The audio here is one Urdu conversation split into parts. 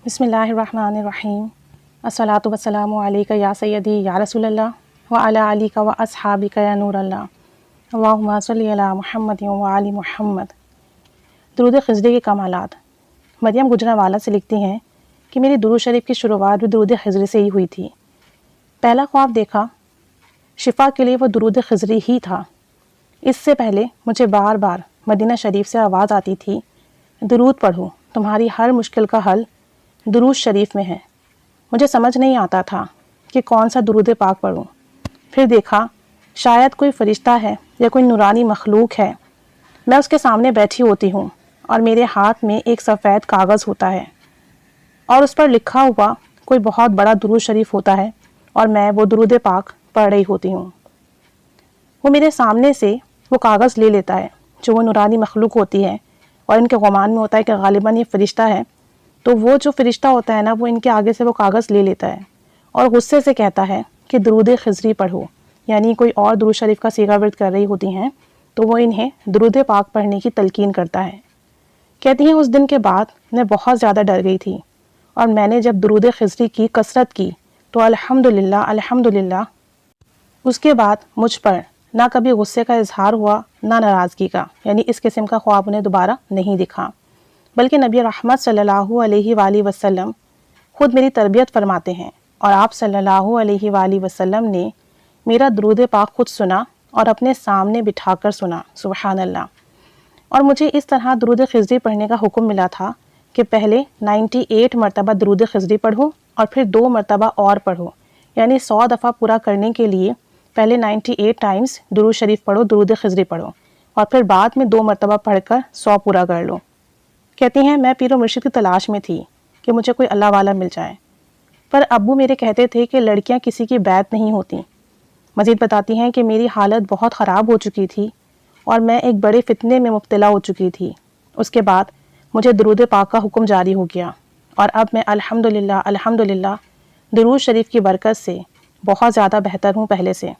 بسم اللہ الرحمن الرحیم الصلاۃ والسلام علیک یا سیدی یا رسول اللہ وعلی علیک و اصحابک یا نور اللہ اللہم صلی علی محمد وعلی محمد۔ درود خضری کے کمالات۔ مریم گجرانوالہ سے لکھتی ہیں کہ میری درود شریف کی شروعات بھی درود خضری سے ہی ہوئی تھی۔ پہلا خواب دیکھا شفا کے لیے وہ درود خضری ہی تھا۔ اس سے پہلے مجھے بار بار مدینہ شریف سے آواز آتی تھی، درود پڑھو، تمہاری ہر مشکل کا حل درود شریف میں ہے۔ مجھے سمجھ نہیں آتا تھا کہ کون سا درود پاک پڑھوں۔ پھر دیکھا شاید کوئی فرشتہ ہے یا کوئی نورانی مخلوق ہے، میں اس کے سامنے بیٹھی ہوتی ہوں اور میرے ہاتھ میں ایک سفید کاغذ ہوتا ہے اور اس پر لکھا ہوا کوئی بہت بڑا درود شریف ہوتا ہے اور میں وہ درود پاک پڑھ رہی ہوتی ہوں۔ وہ میرے سامنے سے وہ کاغذ لے لیتا ہے جو وہ نورانی مخلوق ہوتی ہے، اور ان کے گمان میں ہوتا ہے کہ غالباً یہ فرشتہ ہے، تو وہ جو فرشتہ ہوتا ہے نا، وہ ان کے آگے سے وہ کاغذ لے لیتا ہے اور غصے سے کہتا ہے کہ درود خضری پڑھو، یعنی کوئی اور درود شریف کا صیغہ ورد کر رہی ہوتی ہیں تو وہ انہیں درود پاک پڑھنے کی تلقین کرتا ہے۔ کہتی ہیں اس دن کے بعد میں بہت زیادہ ڈر گئی تھی، اور میں نے جب درود خضری کی کثرت کی تو الحمدللہ الحمدللہ اس کے بعد مجھ پر نہ کبھی غصے کا اظہار ہوا نہ ناراضگی کا، یعنی اس قسم کا خواب انہیں دوبارہ نہیں دکھا، بلکہ نبی رحمت صلی اللہ علیہ وآلہ وسلم خود میری تربیت فرماتے ہیں، اور آپ صلی اللہ علیہ وآلہ وسلم نے میرا درود پاک خود سنا اور اپنے سامنے بٹھا کر سنا، سبحان اللہ۔ اور مجھے اس طرح درود خضری پڑھنے کا حکم ملا تھا کہ پہلے 98 مرتبہ درود خضری پڑھو اور پھر 2 مرتبہ اور پڑھو، یعنی 100 دفعہ پورا کرنے کے لیے پہلے 98 ٹائمز درود شریف پڑھو، درود خضری پڑھو، اور پھر بعد میں 2 مرتبہ پڑھ کر 100 پورا کر لو۔ کہتی ہیں میں پیر و مرشد کی تلاش میں تھی کہ مجھے کوئی اللہ والا مل جائے، پر ابو میرے کہتے تھے کہ لڑکیاں کسی کی بیعت نہیں ہوتی۔ مزید بتاتی ہیں کہ میری حالت بہت خراب ہو چکی تھی اور میں ایک بڑے فتنے میں مبتلا ہو چکی تھی۔ اس کے بعد مجھے درود پاک کا حکم جاری ہو گیا، اور اب میں الحمدللہ الحمدللہ درود شریف کی برکت سے بہت زیادہ بہتر ہوں پہلے سے۔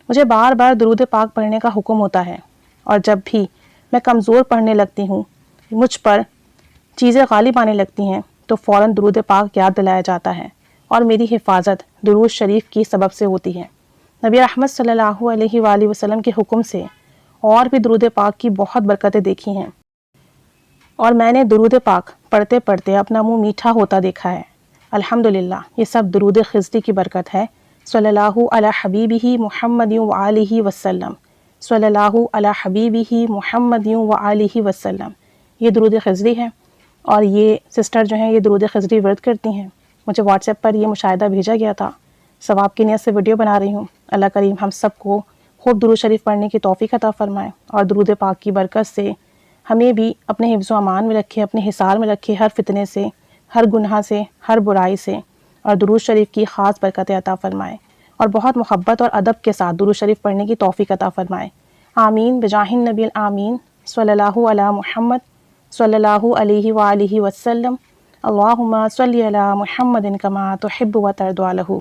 مجھے بار بار درود پاک پڑھنے کا حکم ہوتا ہے، اور جب بھی میں کمزور پڑھنے لگتی ہوں، مجھ پر چیزیں غالب آنے لگتی ہیں، تو فوراً درود پاک یاد دلایا جاتا ہے اور میری حفاظت درود شریف کی سبب سے ہوتی ہے۔ نبی رحمت صلی اللہ علیہ وآلہ وسلم کے حکم سے اور بھی درود پاک کی بہت برکتیں دیکھی ہیں، اور میں نے درود پاک پڑھتے پڑھتے اپنا منہ میٹھا ہوتا دیکھا ہے۔ الحمدللہ یہ سب درود خضری کی برکت ہے۔ صلی اللہ علی حبیبہ محمد وآلہ وسلم، صلی اللہ علی حبیبہ محمد وآلہ وسلم۔ یہ درود خضری ہے، اور یہ سسٹر جو ہیں یہ درود خضری ورد کرتی ہیں۔ مجھے واٹس ایپ پر یہ مشاہدہ بھیجا گیا تھا، ثواب کی نیت سے ویڈیو بنا رہی ہوں۔ اللہ کریم ہم سب کو خوب درود شریف پڑھنے کی توفیق عطا فرمائے، اور درود پاک کی برکت سے ہمیں بھی اپنے حفظ و امان میں رکھے، اپنے حصار میں رکھے، ہر فتنے سے، ہر گناہ سے، ہر برائی سے، اور درود شریف کی خاص برکت عطا فرمائے، اور بہت محبت اور ادب کے ساتھ درود شریف پڑھنے کی توفیق عطا فرمائے۔ آمین بجاہ النبی الآمین صلی اللہ علی محمد صلی اللہ علیہ وآلہ وسلم۔ اللہم صلی علی محمد کما تحب و ترضی لہ۔